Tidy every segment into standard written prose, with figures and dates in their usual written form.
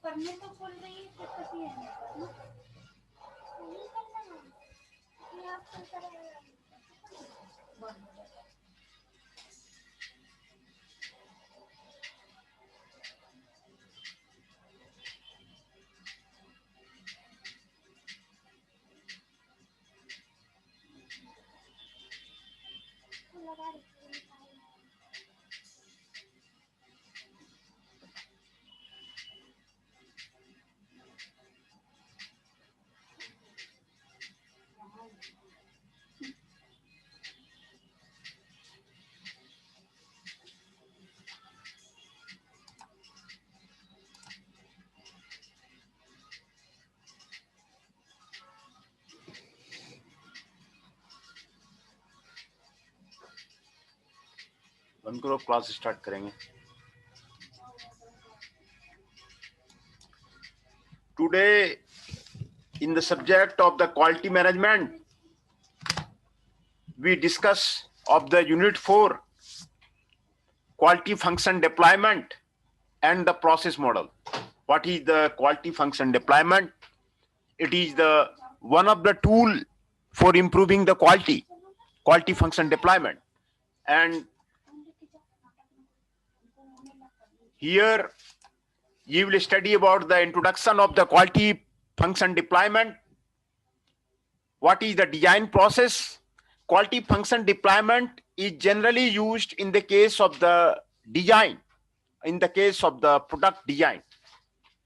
करने तो बोल रही है तो कभी है नहीं करना ये आप तो करेगा लगा रही बंद करो, क्लास स्टार्ट करेंगे. Today, in the subject of the quality management, we discuss of the unit 4, quality function deployment and the process model. What is the quality function deployment? It is the one of the tool for improving the quality function deployment. And here you will study about the introduction of the quality function deployment. What is the design process? Quality function deployment is generally used in the case of the design, in the case of the product design.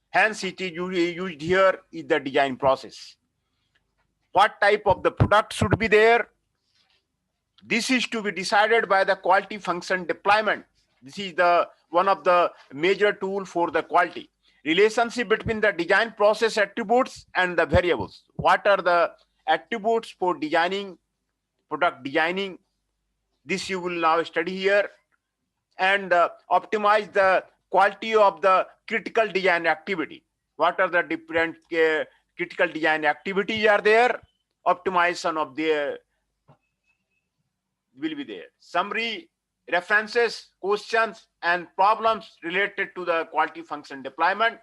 Hence, it is used here in the design process. What type of the product should be there? This is to be decided by the quality function deployment. This is the one of the major tool for the quality. Relationship between the design process attributes and the variables. What are the attributes for designing, product designing? This you will now study here. And optimize the quality of the critical design activity. What are the different critical design activities are there? Optimization of the will be there. Summary, references, questions, and problems related to the quality function deployment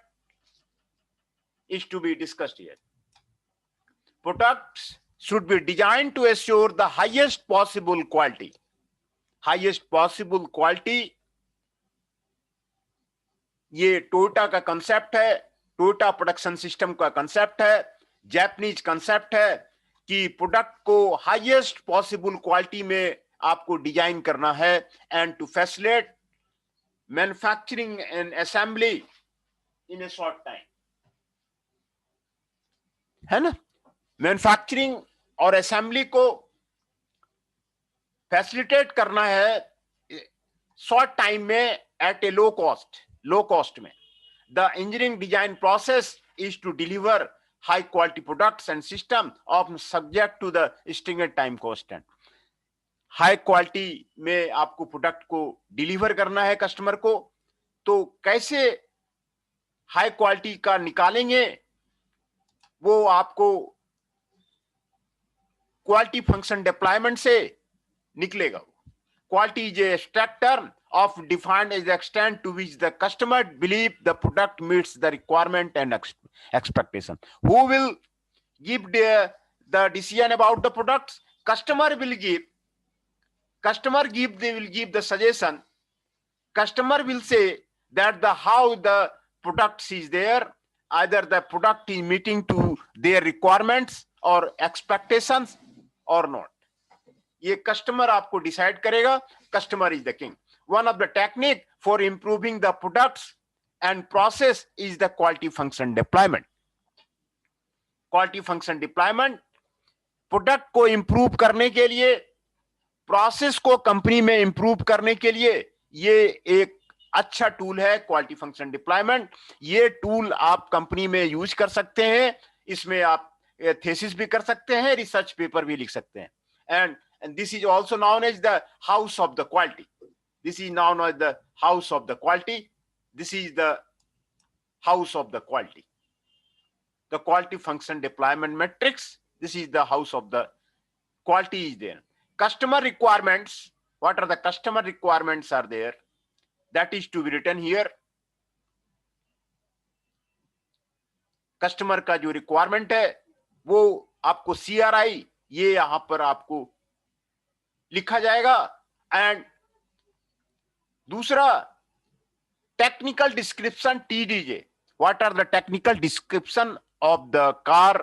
is to be discussed here. Products should be designed to assure the highest possible quality. Highest possible quality, ये Toyota का concept है, Toyota production system का concept है, Japanese concept है कि product को highest possible quality में आपको डिजाइन करना है and to facilitate manufacturing and assembly in a short time. है ना? मैन्युफैक्चरिंग और असेंबली को फैसिलिटेट करना है शॉर्ट टाइम में एट ए लो कॉस्ट में. The engineering design process is to deliver high quality products and system often subject to the stringent time constant. High quality में आपको प्रोडक्ट को deliver करना है कस्टमर को, तो कैसे हाई क्वालिटी का निकालेंगे वो आपको क्वालिटी फंक्शन डिप्लॉयमेंट से निकलेगा. Quality is a abstract term of defined as the extent to which the customer believe the product meets the requirement and expectation. Who will give the decision about the products? Customer will give. They will give the suggestion. Customer will say that how the product is there, either the product is meeting to their requirements or expectations or not. ये customer आपको decide करेगा. Customer is the king. One of the technique for improving the products and process is the quality function deployment. Quality function deployment product को improve करने के लिए, process को company में improve करने के लिए ये एक अच्छा टूल है क्वालिटी फंक्शन डिप्लॉयमेंट. ये टूल आप कंपनी में यूज कर सकते हैं. इसमें आप थीसिस भी कर सकते हैं, रिसर्च पेपर भी लिख सकते हैं. And this is also known as the house of the quality. This is known as the house of the quality. This is the house of the quality. The quality function deployment matrix. This is the house of the quality is there. Customer requirements. What are the customer requirements are there? That is to be written here. Customer का जो requirement है वो आपको CRI ये यहां पर आपको लिखा जाएगा। एंड दूसरा technical description TDJ, what are the technical description of the car,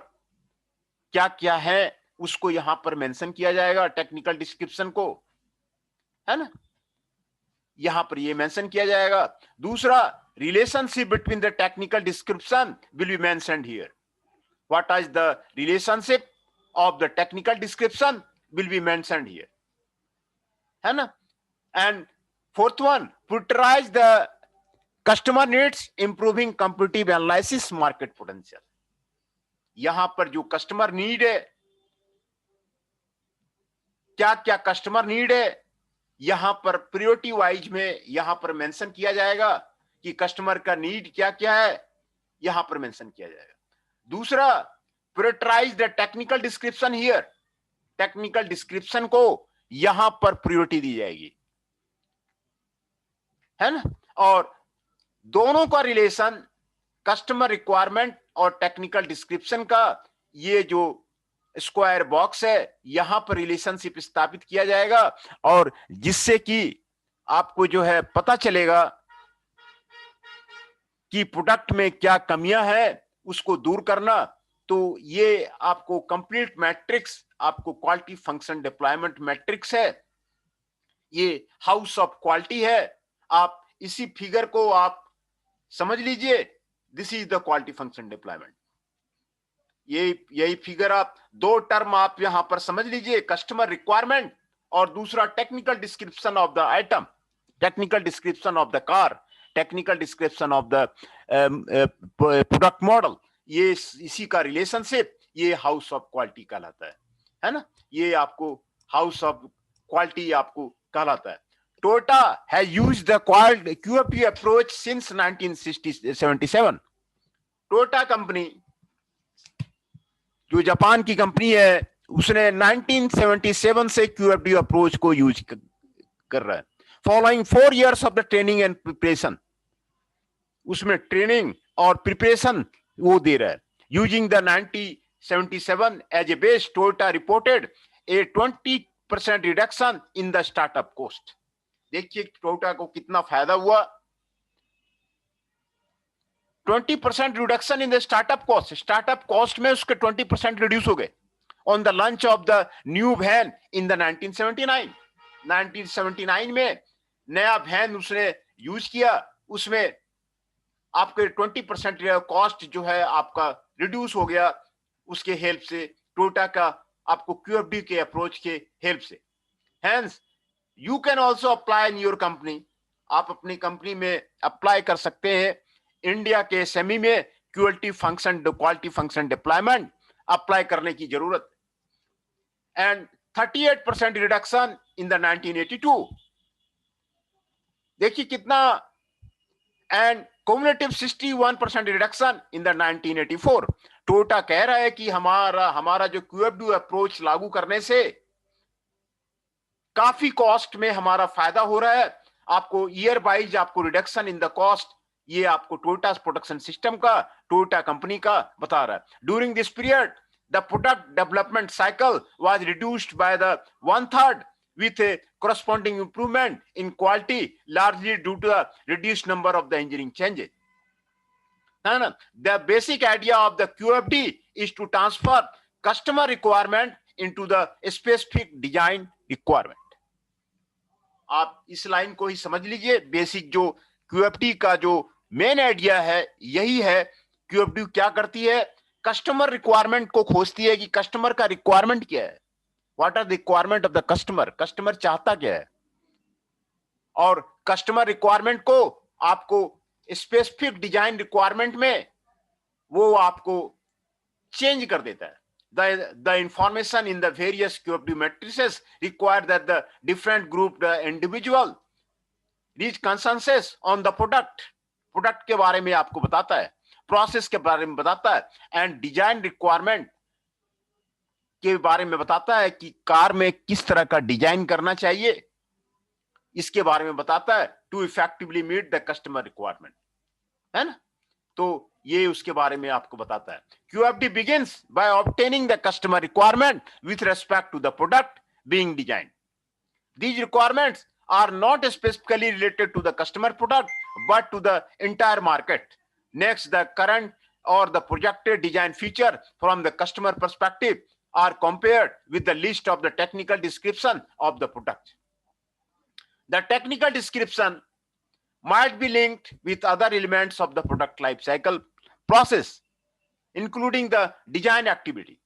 क्या क्या है उसको यहां पर मेंशन किया जाएगा, टेक्निकल डिस्क्रिप्शन को, है ना, यहां पर ये मेंशन किया जाएगा। दूसरा relationship between the technical description will be mentioned here, what is the relationship of the technical description will be mentioned here, है ना। And fourth one, prioritise the customer needs improving competitive analysis market potential, यहां पर जो customer need है, क्या क्या customer need है, यहां पर प्रायोरिटी वाइज में यहां पर मेंशन किया जाएगा कि कस्टमर का नीड क्या क्या है, यहां पर मेंशन किया जाएगा। दूसरा prioritize the technical description here, technical description को यहां पर प्रायोरिटी दी जाएगी, है ना। और दोनों का रिलेशन कस्टमर रिक्वायरमेंट और टेक्निकल डिस्क्रिप्शन का ये जो स्क्वायर बॉक्स है यहां पर रिलेशनशिप स्थापित किया जाएगा, और जिससे कि आपको जो है पता चलेगा कि प्रोडक्ट में क्या कमियां है उसको दूर करना। तो ये आपको कंप्लीट मैट्रिक्स, आपको क्वालिटी फंक्शन डिप्लॉयमेंट मैट्रिक्स है, ये हाउस ऑफ क्वालिटी है। आप इसी फिगर को आप समझ लीजिए, this is the quality function deployment. यही फिगर आप दो टर्म आप यहां पर समझ लीजिए, कस्टमर रिक्वायरमेंट और दूसरा technical description of the item, technical description of the car, technical description of the product model, ये इसी का रिलेशनशिप ये हाउस ऑफ क्वालिटी कहलाता है ना। ये आपको हाउस ऑफ क्वालिटी आपको कहलाता है। Toyota has used the QFD approach since 1977। Toyota company जो जापान की कंपनी है उसने 1977 से QFD अप्रोच को यूज कर रहा है। Following 4 years of the training and preparation, उसमें ट्रेनिंग और प्रिपरेशन वो दे रहा है। Using the 1977 as a base, Toyota reported a 20% reduction in the startup cost. देखिए टोयोटा को कितना फायदा हुआ, 20% reduction in the startup cost, startup cost में उसके 20% रिड्यूस हो गए on the launch of the new van in the 1979 में नया वैन उसने यूज किया, उसमें आपके 20% कॉस्ट जो है आपका रिड्यूस हो गया उसके हेल्प से, टोयोटा का आपको QFD के अप्रोच के हेल्प से। Hence you can also apply in your company, आप अपनी कंपनी में अप्लाई कर सकते हैं। इंडिया के SME में क्वालिटी फंक्शन डिप्लॉयमेंट अप्लाई करने की जरूरत है। एंड 38% रिडक्शन इन द 1982, देखिए कितना, and cumulative 61% reduction in the 1984। Toyota कह रहा है कि हमारा जो QFD अप्रोच लागू करने से काफी कॉस्ट में हमारा फायदा हो रहा है, आपको ईयर वाइज आपको रिडक्शन इन द कॉस्ट, ये आपको टोयोटा प्रोडक्शन सिस्टम का, टोयोटा कंपनी का बता रहा है। During this period the product development cycle was reduced by the 1/3 with a corresponding improvement in quality, largely due to the reduced number of the engineering changes. The basic idea of the QFD is to transfer customer requirement into the specific design requirement. आप इस line को ही समझ लीजिए, basic जो QFD का जो main idea है यही है। QFD क्या करती है, कस्टमर रिक्वायरमेंट को खोजती है कि कस्टमर का रिक्वायरमेंट क्या है, what are the requirement of the customer, customer चाहता क्या है, और कस्टमर रिक्वायरमेंट को आपको स्पेसिफिक डिजाइन रिक्वायरमेंट में वो आपको चेंज कर देता है। The information in the various QFD matrices require that the different group the individual reach consensus on the product के बारे में आपको बताता है, प्रोसेस के बारे में बताता है, एंड डिजाइन रिक्वायरमेंट के बारे में बताता है कि कार में किस तरह का डिजाइन करना चाहिए, इसके बारे में बताता है, to effectively meet the customer requirement, है ना। तो ये उसके बारे में आपको बताता है। QFD begins by obtaining the customer requirement with respect to the product being designed. These requirements are not specifically related to the customer product but to the entire market. Next, the current or the projected design feature from the customer perspective are compared with the list of the technical description of the product. The technical description might be linked with other elements of the product life cycle process, including the design activity.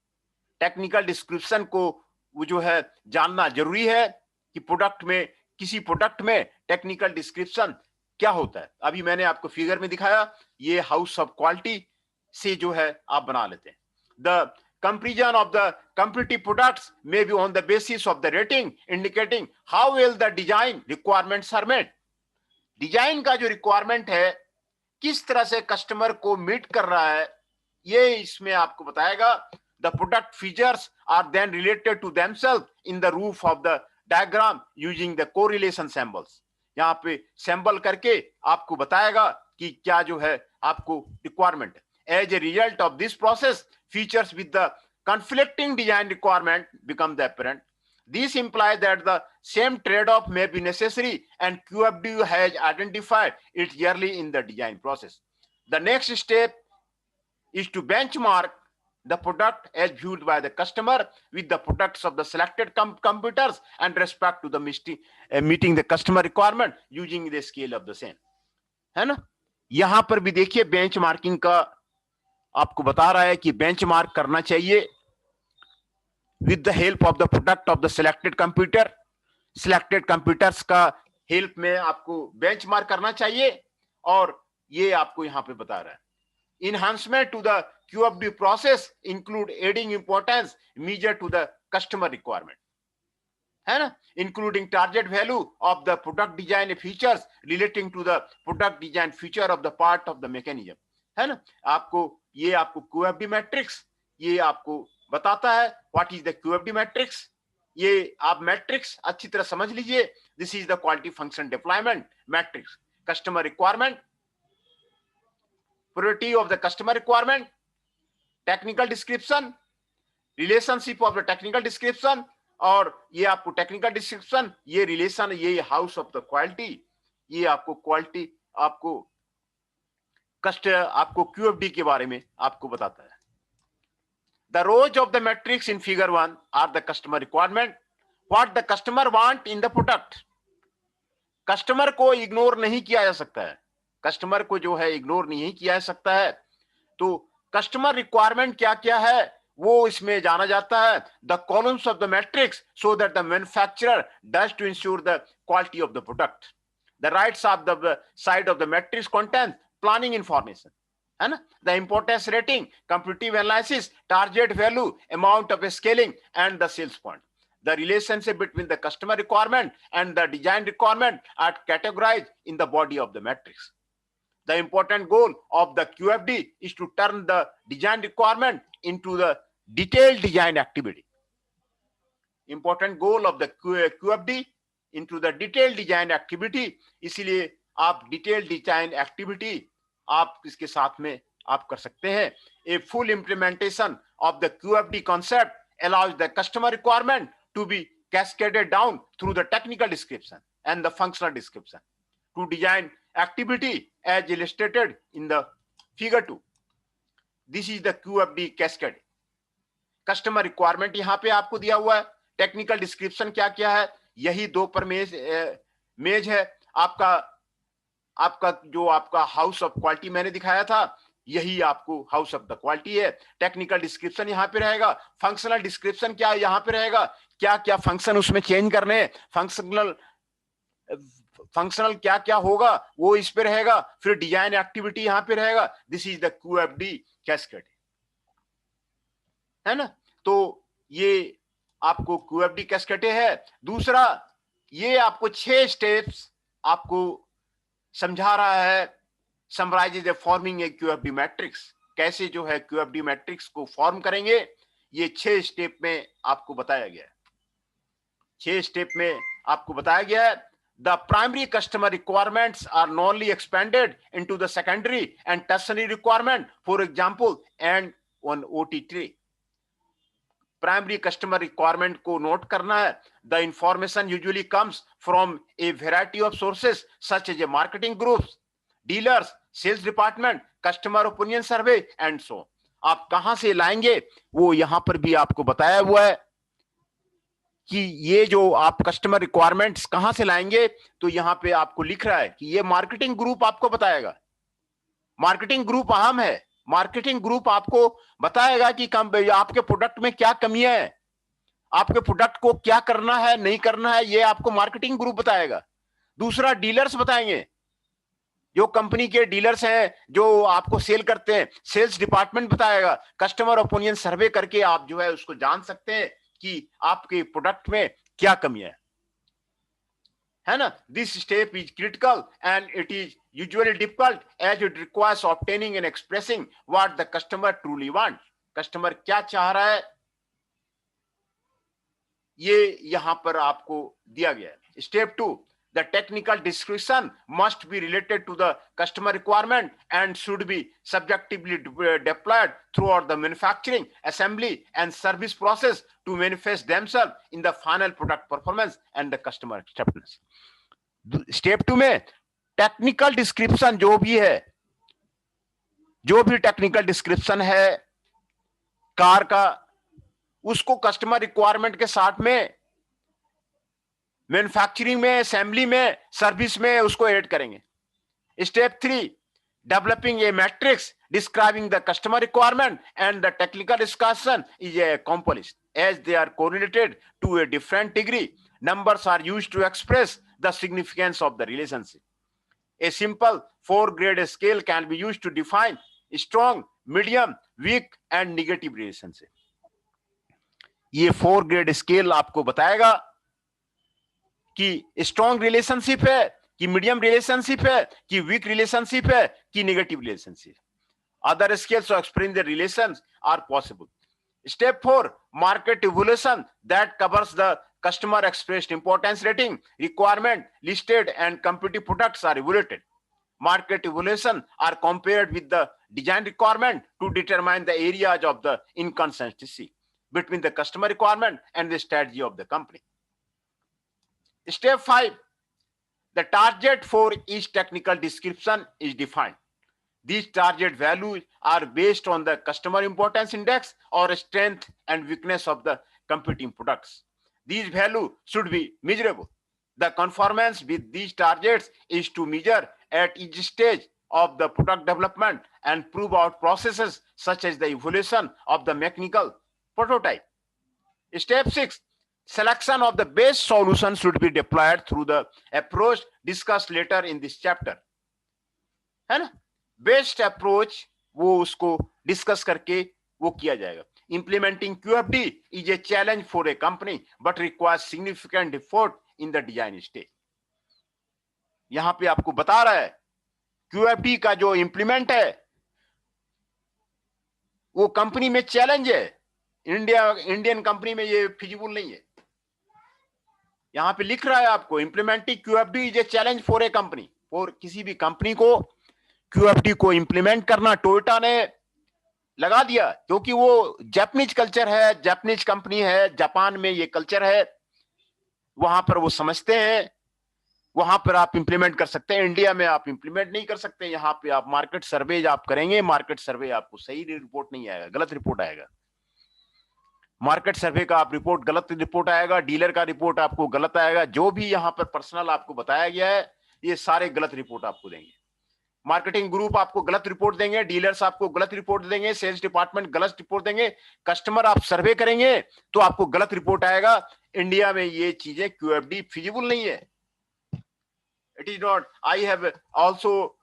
Technical description को वो जो है जानना जरूरी है कि product में, किसी प्रोडक्ट में टेक्निकल डिस्क्रिप्शन क्या होता है। अभी मैंने आपको फिगर में दिखाया, ये हाउस ऑफ क्वालिटी से जो है आप बना लेते हैं। The comparison of the competitive products may be on the basis of the rating indicating how well the design requirements are met. Design का जो रिक्वायरमेंट है किस तरह से कस्टमर को मीट कर रहा है, ये इसमें आपको बताएगा। The product features are then related to themselves in the roof of the diagram using the correlation symbols. यहाँ पे सैंपल करके आपको बताएगा कि क्या जो है आपको रिक्वायरमेंट है। As a result of this process, features with the conflicting design requirement become the apparent. This implies that the same trade-off may be necessary and QFD has identified it early in the design process. The next step is to benchmark the product as viewed by the customer with the products of the selected competitors and respect to the meeting the customer requirement using the scale of the same. है ना? यहां पर भी देखिए benchmarking का आपको बता रहा है कि बेंचमार्क करना चाहिए with the help of the product of the selected computer. Selected computers का हेल्प में आपको बेंचमार्क करना चाहिए और ये आपको यहां पे बता रहा है। Enhancement to the QFD process include adding importance measure to the customer requirement, है ना, including target value of the product design features relating to the product design feature of the part of the mechanism, है ना। आपको ये आपको QFD matrix ये आपको बताता है what is the QFD matrix. ये आप मैट्रिक्स अच्छी तरह समझ लीजिए। This is the quality function deployment matrix, customer requirement, priority of the customer requirement, technical description, relationship of the technical description, और ये आपको टेक्निकल डिस्क्रिप्शन, ये रिलेशन, ये हाउस ऑफ द क्वालिटी, ये आपको क्वालिटी आपको आपको QFD के बारे में आपको बताता है। The rows of the matrix in figure 1 are the customer requirement, what the customer want in the product. Customer को इग्नोर नहीं किया जा सकता है, कस्टमर को जो है इग्नोर नहीं किया जा सकता है। तो कस्टमर रिक्वायरमेंट क्या क्या है वो इसमें जाना जाता है। The columns of the matrix so that the manufacturer does to ensure the quality of the product. The rights of the side of the matrix content planning information, है ना, the importance rating, competitive analysis, target value, amount of scaling and the sales point. The relationship between the customer requirement and the design requirement are categorized in the body of the matrix. The important goal of the QFD is to turn the design requirement into the detailed design activity. Important goal of the QFD into the detailed design activity. इसीलिए आप detailed design activity आप इसके साथ में आप कर सकते हैं। A full implementation of the QFD concept allows the customer requirement to be cascaded down through the technical description and the functional description to design activity as illustrated in the figure 2. This is the QFD cascade. Customer requirement यहाँ पे आपको दिया हुआ है, technical description क्या क्या है, यही दो पर मेज है। आपका जो आपका हाउस ऑफ क्वालिटी मैंने दिखाया था, यही आपको हाउस ऑफ द क्वालिटी है। टेक्निकल डिस्क्रिप्शन यहाँ पे रहेगा, फंक्शनल डिस्क्रिप्शन क्या यहाँ पे रहेगा, क्या क्या फंक्शन उसमें चेंज करने हैं, फंक्शनल क्या क्या होगा वो इस पे रहेगा, फिर डिजाइन एक्टिविटी यहाँ पे रहेगा। This is the QFD cascade, है ना। तो ये आपको QFD कैस्केड है। दूसरा, ये आपको 6 स्टेप्स आपको समझा रहा है, summarize the forming a QFD matrix. कैसे जो है QFD मैट्रिक्स को फॉर्म करेंगे, ये 6 स्टेप में आपको बताया गया है। 6 स्टेप में आपको बताया गया है। the primary customer requirements are normally expanded into the secondary and tertiary requirement. For example, and on OT3. Primary customer requirement को note करना है. The information usually comes from a variety of sources such as a marketing groups, dealers, sales department, customer opinion survey and so on. आप कहां से लाएंगे वो यहां पर भी आपको बताया हुआ है कि ये जो आप कस्टमर रिक्वायरमेंट्स कहां से लाएंगे, तो यहां पे आपको लिख रहा है कि ये मार्केटिंग ग्रुप आपको बताएगा. मार्केटिंग ग्रुप अहम है. मार्केटिंग ग्रुप आपको बताएगा कि आपके प्रोडक्ट में क्या कमियां है, आपके प्रोडक्ट को क्या करना है नहीं करना है, ये आपको मार्केटिंग ग्रुप बताएगा. दूसरा डीलर्स बताएंगे, जो कंपनी के डीलर्स हैं जो आपको सेल करते हैं, सेल्स डिपार्टमेंट बताएगा. कस्टमर ओपिनियन सर्वे करके आप जो है उसको जान सकते हैं कि आपके प्रोडक्ट में क्या कमियां है ना. This step is critical and it is usually difficult as it requires obtaining and expressing what the customer truly wants. Customer क्या चाह रहा है ये यहां पर आपको दिया गया है. Step 2, the technical description must be related to the customer requirement and should be subjectively deployed throughout the manufacturing, assembly and service process to manifest themselves in the final product performance and the customer acceptance. Step 2 में technical description जो भी technical description है car का, उसको customer requirement के साथ में manufacturing में, असेंबली में, सर्विस में उसको ऐड करेंगे. Step 3, developing a matrix describing the customer requirement and the technical discussion is a accomplished as they are correlated to a different degree. Numbers are used to express the significance of the relationship. A simple 4-grade scale can be used to define strong, medium, weak and negative relationship. ये 4-grade scale आपको बताएगा कि strong relationship है, कि medium relationship है, कि weak relationship है, कि negative relationship. Other scales to explain the relations are possible. Step 4, market evaluation that covers the customer expressed importance rating, requirement listed and competitive products are evaluated. Market evaluation are compared with the design requirement to determine the areas of the inconsistency between the customer requirement and the strategy of the company. Step 5, the target for each technical description is defined. These target values are based on the customer importance index or strength and weakness of the competing products. These values should be measurable. The conformance with these targets is to measure at each stage of the product development and prove out processes such as the evaluation of the mechanical prototype. Step 6, selection of the best solution should be deployed through the approach discussed later in this chapter. है ना? Best approach वो उसको discuss करके वो किया जाएगा. Implementing QFD is a challenge for a company but requires significant effort in the design stage. यहां पे आपको बता रहा है QFD का जो इंप्लीमेंट है वो कंपनी में चैलेंज है. इंडियन कंपनी में ये फिजिबल नहीं है. यहां पे लिख रहा है आपको implementing QFD is a challenge for a company. और किसी भी कंपनी को QFD को इंप्लीमेंट करना टोयोटा ने लगा दिया क्योंकि वो जापानीज कल्चर है, जापानीज कंपनी है, जापान में ये कल्चर है, वहां पर वो समझते हैं, वहां पर आप इंप्लीमेंट कर सकते हैं. इंडिया में आप इंप्लीमेंट नहीं कर सकते. यहाँ पे आप मार्केट सर्वे आप करेंगे, मार्केट सर्वे आपको सही रिपोर्ट नहीं आएगा, गलत रिपोर्ट आएगा. मार्केट सर्वे का आप रिपोर्ट गलत रिपोर्ट आएगा, डीलर का रिपोर्ट आपको गलत आएगा. जो भी यहाँ पर पर्सनल आपको बताया गया है ये सारे गलत रिपोर्ट आपको देंगे. मार्केटिंग ग्रुप आपको गलत रिपोर्ट देंगे, डीलर्स आपको गलत रिपोर्ट देंगे, सेल्स डिपार्टमेंट गलत रिपोर्ट देंगे, कस्टमर आप सर्वे करेंगे तो आपको गलत रिपोर्ट आएगा. इंडिया में ये चीजें QFD फिजिबल नहीं है. It is not. I have also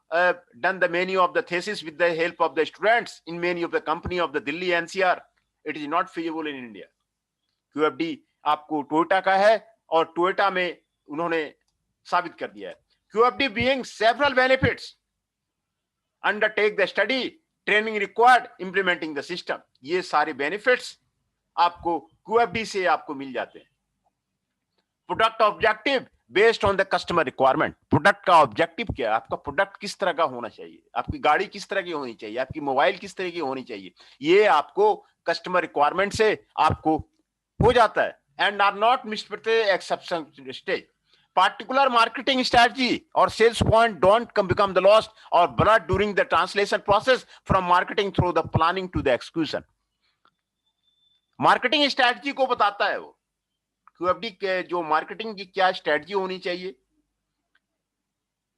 done the many of the thesis with the help of the students in many of the company of the Delhi NCR. It is not feasible in India. QFD आपको Toyota का है और Toyota में उन्होंने साबित कर दिया है. QFD being several benefits, undertake the study, training required, implementing the system. ये सारे benefits आपको QFD से आपको मिल जाते हैं. Product objective based on the customer requirement. Product का ऑब्जेक्टिव क्या है, आपका प्रोडक्ट किस तरह का होना चाहिए, आपकी गाड़ी किस तरह की होनी चाहिए, आपकी मोबाइल किस तरह की होनी चाहिए, ये आपको कस्टमर रिक्वायरमेंट से आपको हो जाता है। And are not missed exception stage. Particular marketing strategy or sales point don't become the lost or blurred during the translation process from marketing through the planning to the execution. Marketing strategy को बताता है वो, QFD के जो marketing की क्या strategy होनी चाहिए,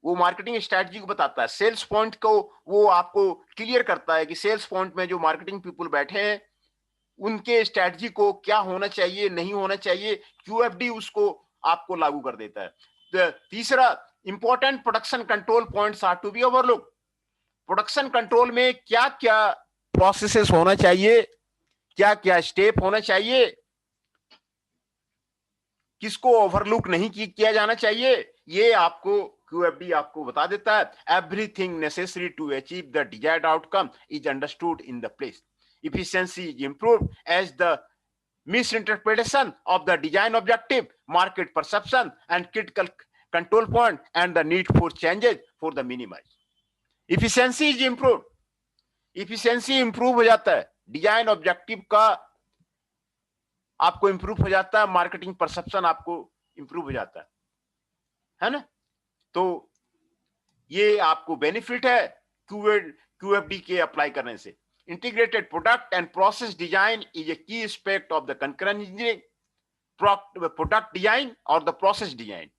वो मार्केटिंग स्ट्रेटजी को बताता है। सेल्स पॉइंट को वो आपको क्लियर करता है कि सेल्स पॉइंट में जो मार्केटिंग पीपल बैठे हैं उनके स्ट्रेटजी को क्या होना चाहिए, नहीं होना चाहिए, QFD उसको आपको लागू कर देता है। तीसरा, important production control points are to be overlook. Production control में क्या क्या प्रोसेसेस होना चाहिए, क्या क्या स्टेप होना चाहिए, किसको ओवरलुक नहीं किया जाना चाहिए, ये आपको QFD आपको बता देता है। Everything necessary to achieve the desired outcome is understood in the place. Efficiency is improved as the misinterpretation of the design objective, market perception, and critical control point, and the need for changes for the minimize. Efficiency is improved. Efficiency improve हो जाता है, design objective का आपको improve हो जाता है, marketing perception आपको improve हो जाता है ना। तो ये आपको बेनिफिट है QFD के अप्लाई करने से। Integrated product and process design is a key aspect of the concurrent engineering, product design और the process design।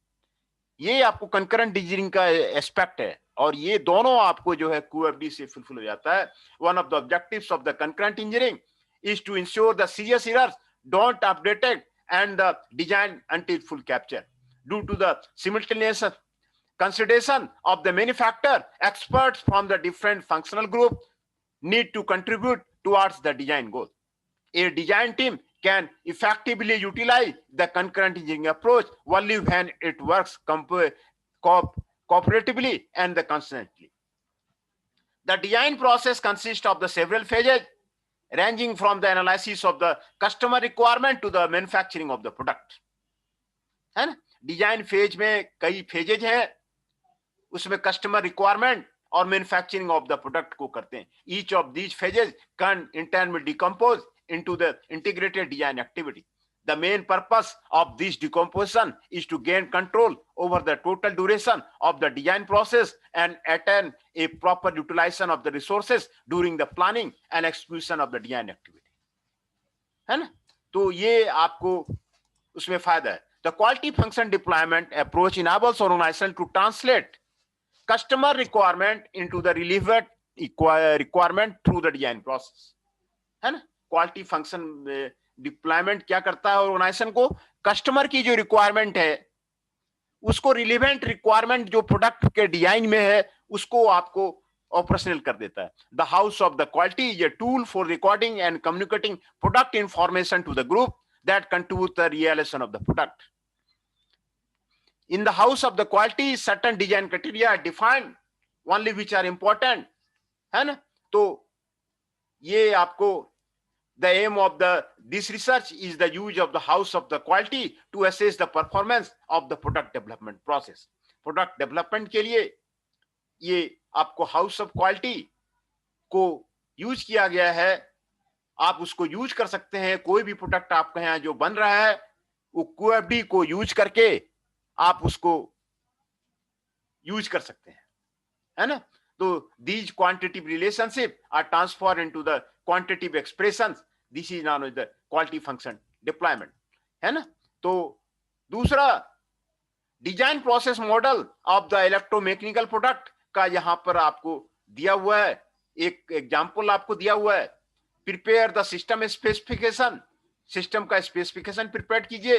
ये आपको concurrent engineering का एस्पेक्ट है और ये दोनों आपको जो है QFD से फुलफिल हो जाता है। One of the objectives of the concurrent engineering is to ensure the serious errors don't updated and the design until full capture. Due to the simultaneous consideration of the many factors, experts from the different functional groups need to contribute towards the design goal. A design team can effectively utilize the concurrent engineering approach only when it works cooperatively and consistently. The design process consists of the several phases ranging from the analysis of the customer requirement to the manufacturing of the product. है ना, design phase में कई phases हैं, उसमें customer requirement और manufacturing of the product को करते हैं। Each of these phases can in turn में decompose into the integrated design activity. The main purpose of this decomposition is to gain control over the total duration of the design process and attain a proper utilization of the resources during the planning and execution of the design activity, है ना। तो ये आपको उसमें फायदा है। The quality function deployment approach enables organization to translate customer requirement into the relevant requirement through the design process, है ना। क्वालिटी फंक्शन डिप्लॉयमेंट क्या करता है, ऑर्गेनाइजेशन को कस्टमर की जो रिक्वायरमेंट है उसको रिलेवेंट रिक्वायरमेंट जो प्रोडक्ट के डिजाइन में है उसको आपको ऑपरेशनल कर देता है। The house of the quality is a tool for recording and communicating product information to the group that contribute the realization of the product. In the house of the quality, certain design criteria are defined, only which are important, है ना। तो ये आपको the aim of this research is the use of the house of the quality to assess the performance of the product development process. Product development के लिए ये आपको house of quality को यूज किया गया है। आप उसको यूज कर सकते हैं, कोई भी प्रोडक्ट आपके यहाँ जो बन रहा है वो QFD को यूज करके आप उसको यूज कर सकते हैं, है ना। तो these quantitative relationship are transferred into the quantitative expressions. This is known as the quality function deployment, है ना। तो दूसरा, design process model of the electromechanical product का यहाँ पर आपको दिया हुआ है, एक एग्जाम्पल आपको दिया हुआ है। Prepare the system specification, system का स्पेसिफिकेशन प्रिपेयर कीजिए।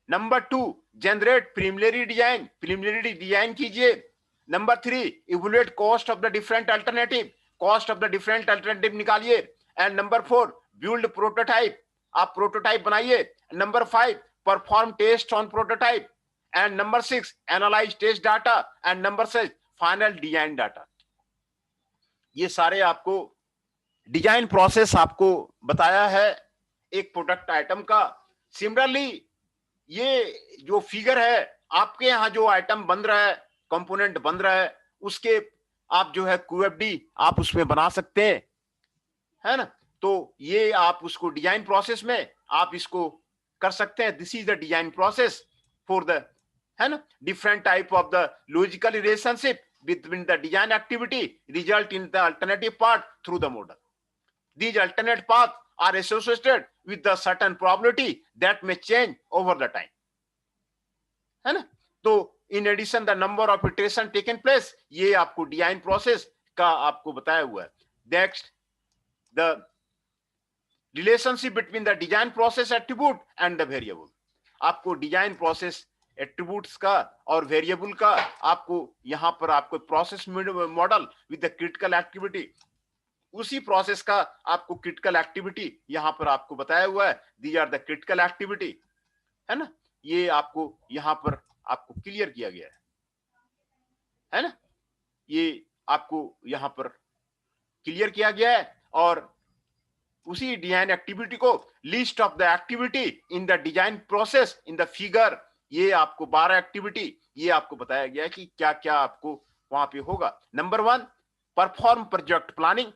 Number 2, generate preliminary design, preliminary design कीजिए। Number 3, evaluate cost of the different alternative, cost of the different alternative निकालिए। एंड नंबर 4, बिल्ड प्रोटोटाइप, आप प्रोटोटाइप बनाइए। Number 5, perform test on prototype. And number 6, analyse test data. And number 6, final design data. ये सारे आपको design process आपको बताया है एक प्रोडक्ट आइटम का। सिमिलरली ये जो फिगर है, आपके यहाँ जो आइटम बन रहा है, कंपोनेंट बन रहा है, उसके आप जो है QFD आप उसमें बना सकते हैं, है ना। तो ये आप उसको डिजाइन प्रोसेस में आप इसको कर सकते हैं. This is the design process for the, है ना, different type of the logical relationship between the design activity result in the alternative path through the model. These alternate paths are associated with the certain probability that may change over the time, है ना. तो in addition the number of iteration taken place, ये आपको design process का आपको बताया हुआ है. Next, the relationship between the design process attribute and the variable. आपको डिजाइन प्रोसेस एट्रीब्यूट्स का और वेरिएबल का आपको यहां पर आपको process model with the critical activity, उसी प्रोसेस का आपको क्रिटिकल एक्टिविटी यहां पर आपको बताया हुआ है. These are the critical activity, है ना. ये आपको यहां पर आपको क्लियर किया गया है ना. ये आपको यहां पर क्लियर किया गया है. और उसी डिजाइन एक्टिविटी को list of the activity in the design process in the figure, ये आपको 12 एक्टिविटी ये आपको बताया गया है कि क्या क्या आपको वहां पे होगा. Number 1, perform project planning.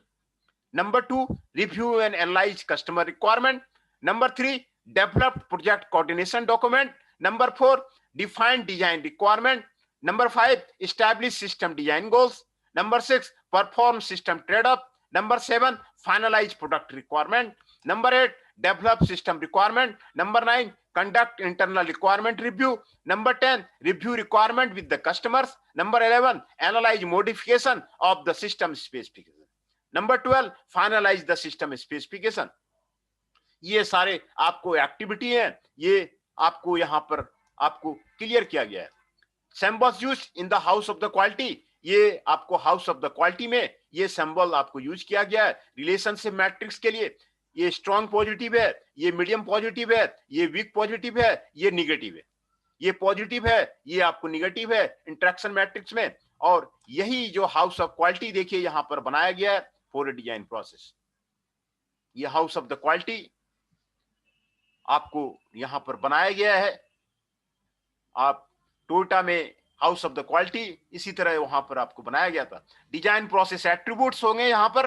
Number 2, review and analyse customer requirement. Number 3, develop project coordination document. Number 4, define design requirement. Number 5, establish system design goals. Number 6, perform system trade off. Number 7, finalize product requirement. Number 8, develop system requirement. Number 9, conduct internal requirement review. Number 10, review requirement with the customers. Number 11, analyze modification of the system specification. Number 12, finalize the system specification. ये सारे आपको activity हैं, ये आपको यहाँ पर आपको clear किया गया है. Symbols used in the house of the quality, ये आपको हाउस ऑफ द क्वालिटी में ये सिंबल आपको यूज किया गया है रिलेशनशिप मैट्रिक्स के लिए. ये स्ट्रॉन्ग पॉजिटिव है, ये मीडियम पॉजिटिव है, ये वीक पॉजिटिव है, ये निगेटिव है. ये पॉजिटिव है, ये आपको निगेटिव है इंटरेक्शन मैट्रिक्स में. और यही जो हाउस ऑफ क्वालिटी देखिए यहां पर बनाया गया है फॉर ए डिजाइन प्रोसेस. ये हाउस ऑफ द क्वालिटी आपको यहां पर बनाया गया है. आप टोयोटा में हाउस ऑफ द क्वालिटी इसी तरह वहां पर आपको बनाया गया था. डिजाइन प्रोसेस एट्रीब्यूट्स होंगे यहां पर,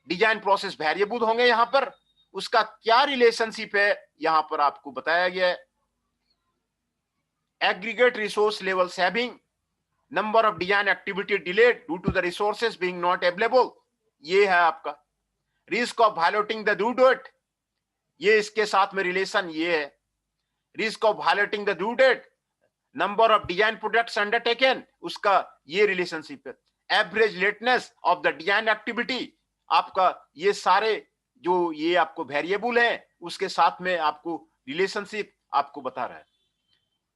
डिजाइन प्रोसेस वेरिएबल होंगे यहां पर, उसका क्या रिलेशनशिप है यहां पर आपको बताया गया है. Aggregate resource level saving, number of design activity delayed due to the resources being not available, ये है आपका. Risk of violating the due date, ये इसके साथ में रिलेशन ये है. Risk of violating the due date, number of design products undertaken, उसका ये रिलेशनशिप है. Average lateness of the design activity, आपका ये सारे जो ये आपको वेरिएबल है उसके साथ में आपको रिलेशनशिप आपको बता रहा है.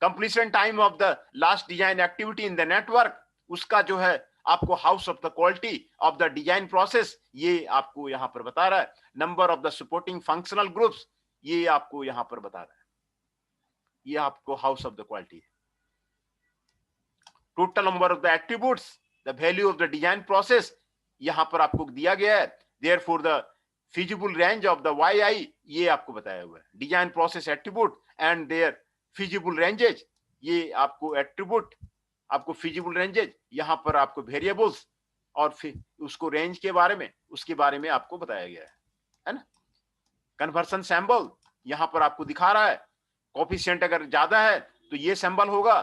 Completion time of the last design activity in the network, उसका जो है आपको house of the quality of the design process ये आपको यहां पर बता रहा है. Number of the supporting functional groups, ये आपको यहां पर बता रहा है. ये आपको हाउस ऑफ द क्वालिटी है. Total number of the attributes, the value of the design process यहां पर आपको दिया गया है. Therefore the feasible range of the YI, ये आपको बताया हुआ है. Design process attribute and their feasible ranges, ये आपको एट्रीब्यूट आपको फिजिबल रेंजेज यहां पर आपको वेरिएबल्स और फिर उसको रेंज के बारे में उसके बारे में आपको बताया गया है ना. कन्वर्सन सिंबल यहां पर आपको दिखा रहा है. कोफिशिएंट अगर ज्यादा है तो ये सिंबल होगा,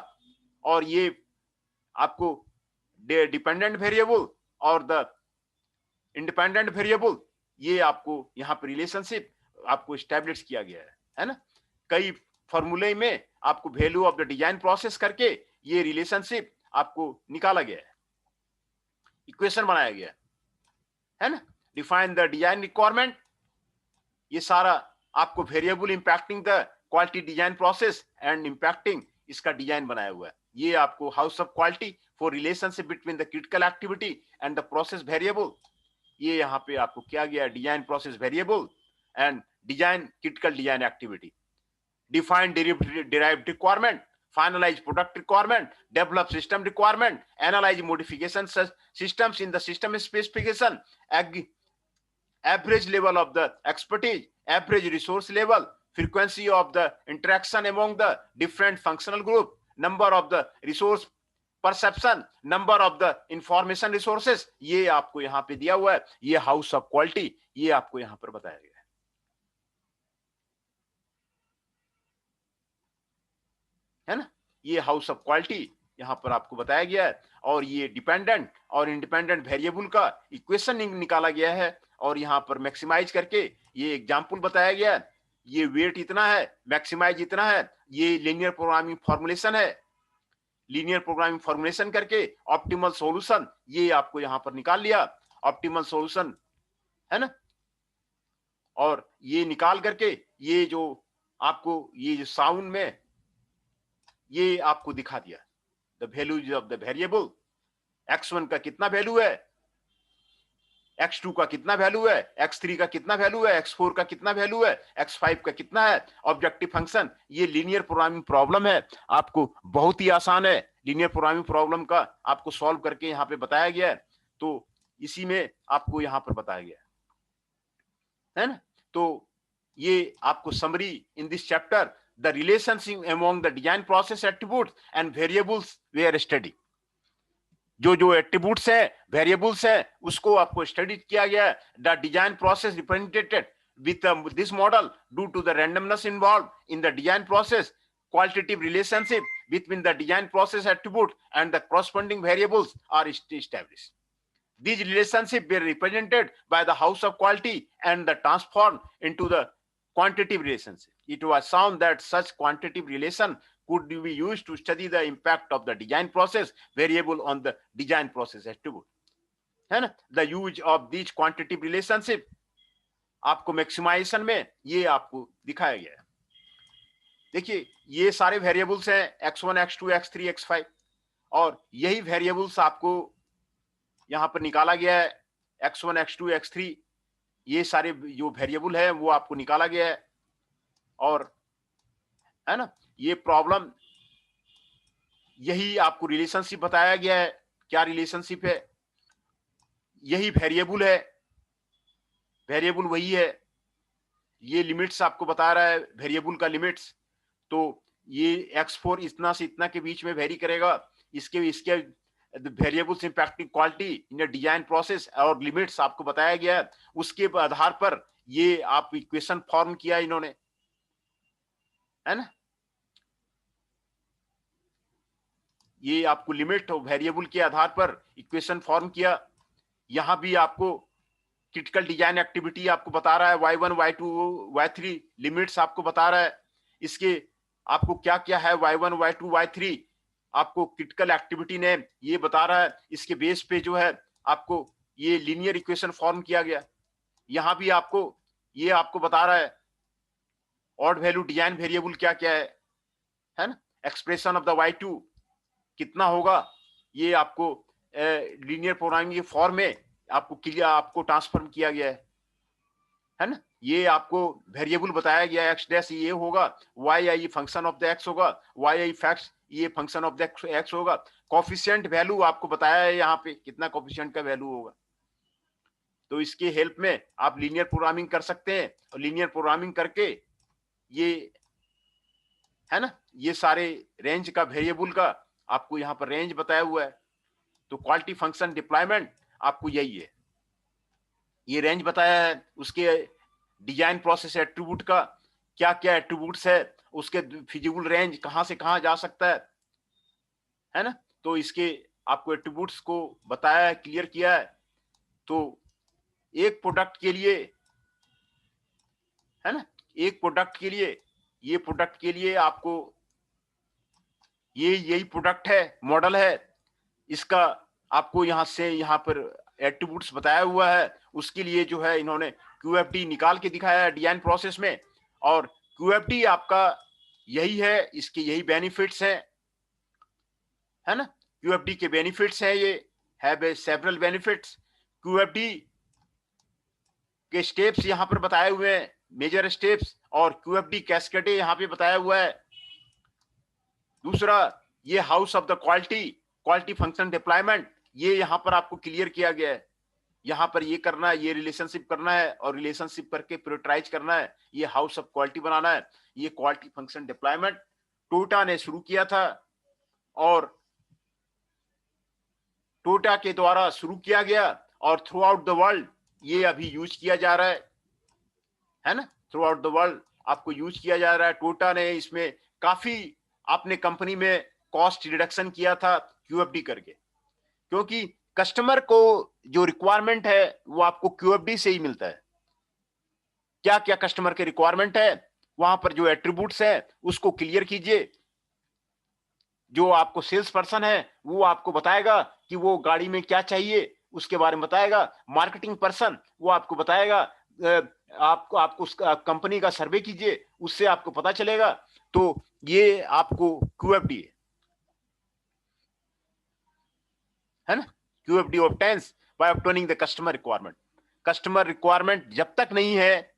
और ये आपको डिपेंडेंट वेरिएबल और द इंडिपेंडेंट वेरिएबल, ये आपको यहां पर रिलेशनशिप आपको एस्टैब्लिश किया गया है ना. कई फॉर्मूले में आपको value of the design process करके ये रिलेशनशिप आपको निकाला गया है, इक्वेशन बनाया गया है ना. डिफाइन द डिजाइन रिक्वायरमेंट, ये सारा आपको variable impacting the quality design process and impacting इसका डिजाइन बनाया हुआ है. ये आपको house of quality for relationship between the critical activity and the process variable, ये यहाँ पे आपको क्या गया, design process variable and design critical design activity. Define derived requirement, finalize product requirement, develop system requirement, analyze modification systems in the system specification, average level of the expertise, average resource level, frequency of the interaction among the different functional group, number of the resource perception, number of the information resources, ये आपको यहाँ पे दिया हुआ है. ये house of quality, ये आपको यहाँ पर बताया गया है ना. ये हाउस ऑफ क्वालिटी यहाँ पर आपको बताया गया है. और ये डिपेंडेंट और इंडिपेंडेंट वेरिएबल का इक्वेशन निकाला गया है और यहाँ पर मैक्सिमाइज करके ये एग्जाम्पल बताया गया है. ये वेट इतना है, मैक्सिमाइज इतना है. ये लीनियर प्रोग्रामिंग फॉर्मुलेशन है. लीनियर प्रोग्रामिंग फॉर्मुलेशन करके ऑप्टिमल सॉल्यूशन ये आपको यहाँ पर निकाल लिया. ऑप्टिमल सॉल्यूशन है ना. और ये निकाल करके ये जो आपको ये जो साउंड में ये आपको दिखा दिया the values of the variable. x1 का कितना वैल्यू है, x2 का कितना वैल्यू है, x3 का कितना वैल्यू है, x4 का कितना वैल्यू है, x5 का कितना है. ऑब्जेक्टिव फंक्शन ये लीनियर प्रोग्रामिंग प्रॉब्लम है. आपको बहुत ही आसान है. लीनियर प्रोग्रामिंग प्रॉब्लम का आपको सॉल्व करके यहाँ पे बताया गया है. तो इसी में आपको यहाँ पर बताया गया है ना. तो ये आपको summary in this chapter the relationship among the design process attributes and variables were study. जो एट्रीब्यूट्स है, वेरिएबल्स है, उसको आपको स्टडी किया गया है. The design process represented with this model due to the randomness involve in the design process, qualitative relationship between the design process attribute and the corresponding variables are established. These relationships were represented by the house of quality and the transformed into the quantitative relationship. It was found that such quantitative relation could be used to study the impact of the design process variable on the design process attribute. है ना. The use of these quantitative relationship आपको maximisation में ये आपको दिखाया गया है. देखिए ये सारे वेरिएबल्स हैं x1, x2, x3, x5 और यही वेरिएबल्स आपको यहाँ पर निकाला गया है. x1, x2, x3 ये सारे जो वेरिएबल है वो आपको निकाला गया है. और है ना, ये प्रॉब्लम यही आपको रिलेशनशिप बताया गया है. क्या रिलेशनशिप है, यही वेरिएबल है, वेरिएबल वही है. ये लिमिट्स आपको बता रहा है, वेरिएबल का लिमिट्स. तो ये x4 इतना से इतना के बीच में वेरी करेगा. इसके variables impacting quality in design process और लिमिट्स आपको बताया गया है. उसके आधार पर ये आप इक्वेशन फॉर्म किया इन्होंने, है ना. ये आपको लिमिट और वेरिएबल के आधार पर इक्वेशन फॉर्म किया. यहां भी आपको क्रिटिकल डिजाइन एक्टिविटी आपको बता रहा है. y1, y2, y3 लिमिट्स आपको बता रहा है. इसके आपको क्या क्या है y1, y2, y3 आपको क्रिटिकल एक्टिविटी ने ये बता रहा है. इसके बेस पे जो है आपको ये लीनियर इक्वेशन फॉर्म किया गया. यहां भी आपको ये आपको बता रहा है ऑड वैल्यू डिजाइन वेरिएबल क्या क्या है ना. एक्सप्रेशन ऑफ द y2 कितना होगा ये आपको लीनियर प्रोग्रामिंग के फॉर्म में आपको क्लियर आपको ट्रांसफॉर्म किया गया है ना. ये आपको वेरिएबल बताया गया x डैश ये होगा, y I function of the x होगा, y आई फैक्ट ये फंक्शन ऑफ द x होगा. कोफिशिएंट वैल्यू आपको बताया है यहाँ पे कितना कोफिशिएंट का वैल्यू होगा. तो इसके हेल्प में आप लीनियर प्रोग्रामिंग कर सकते हैं. और लीनियर प्रोग्रामिंग करके ये है ना, ये सारे रेंज का वेरिएबल का आपको यहाँ पर रेंज बताया हुआ है. तो क्वालिटी फंक्शन डिप्लॉयमेंट आपको यही है, ये रेंज बताया है. उसके डिजाइन प्रोसेस एट्रीब्यूट का क्या क्या एट्रीब्यूट्स है, उसके फिजिबल रेंज कहां से कहां जा सकता है ना. तो इसके आपको एट्रीब्यूट्स को बताया है, क्लियर किया है. तो एक प्रोडक्ट के लिए है ना, एक प्रोडक्ट के लिए ये प्रोडक्ट के लिए आपको यही प्रोडक्ट है, मॉडल है. इसका आपको यहां से यहां पर एट्रीब्यूट्स बताया हुआ है. उसके लिए जो है इन्होंने QFD निकाल के दिखाया है डिजाइन प्रोसेस में. और QFD आपका यही है, इसके यही बेनिफिट्स हैं, है ना. QFD के बेनिफिट्स हैं, ये हैव सेवरल बेनिफिट्स. QFD के स्टेप्स यहाँ पर बताए हुए हैं, मेजर स्टेप्स. और QFD कैस्केडे यहाँ पे बताया हुआ है. दूसरा ये house of the quality function deployment ये यहाँ पर आपको क्लियर किया गया है. यहाँ पर ये करना है, ये रिलेशनशिप करना है, और रिलेशनशिप करके प्रियोरिटाइज करना है, ये हाउस ऑफ क्वालिटी बनाना है। ये क्वालिटी फंक्शन डिप्लॉयमेंट टोयोटा ने शुरू किया था, और टोयोटा के द्वारा शुरू किया गया, और थ्रू आउट द वर्ल्ड ये अभी यूज किया जा रहा है ना, थ्रू आउट द वर्ल्ड आपको यूज किया जा रहा है। टोयोटा ने इसमें काफी अपने कंपनी में कॉस्ट रिडक्शन किया था क्यूएफडी करके, क्योंकि कस्टमर को जो रिक्वायरमेंट है वो आपको क्यूएफडी से ही मिलता है। क्या क्या कस्टमर के रिक्वायरमेंट है, वहां पर जो एट्रीब्यूट्स है उसको क्लियर कीजिए। जो आपको सेल्स पर्सन है वो आपको बताएगा कि वो गाड़ी में क्या चाहिए, उसके बारे में बताएगा। मार्केटिंग पर्सन वो आपको बताएगा, आपको उस कंपनी का सर्वे कीजिए, उससे आपको पता चलेगा। तो ये आपको क्यूएफडी है ना, QFD obtains by obtaining the customer requirement. Customer requirement जब तक नहीं है,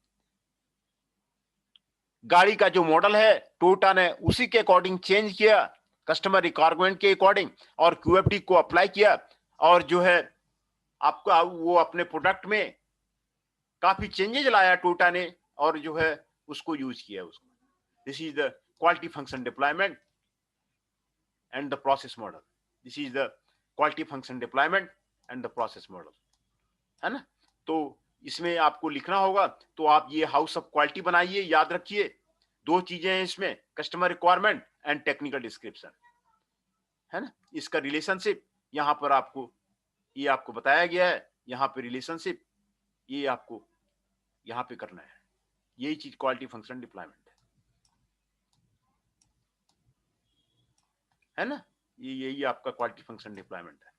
गाड़ी का जो मॉडल है टोयोटा ने उसी के अकॉर्डिंग चेंज किया, कस्टमर रिक्वायरमेंट के अकॉर्डिंग, और क्यूएफडी को अप्लाई किया, और जो है आपका वो अपने प्रोडक्ट में काफी चेंजेस लाया टोयोटा ने, और जो है उसको यूज किया उसको। This is the quality function deployment and the process model. This is the quality function deployment and the process model, है ना। तो इसमें आपको लिखना होगा, तो आप ये हाउस ऑफ क्वालिटी बनाइए। याद रखिए 2 चीजें हैं इसमें, customer requirement and technical description, है ना। इसका रिलेशनशिप यहाँ पर आपको ये आपको बताया गया है, यहाँ पे रिलेशनशिप ये आपको यहाँ पे करना है। यही चीज क्वालिटी फंक्शन डिप्लॉयमेंट है ना, ये यही आपका क्वालिटी फंक्शन डिप्लॉयमेंट है।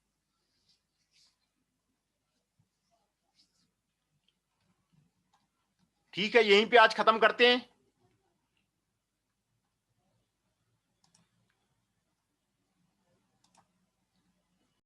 ठीक है, यहीं पे आज खत्म करते हैं।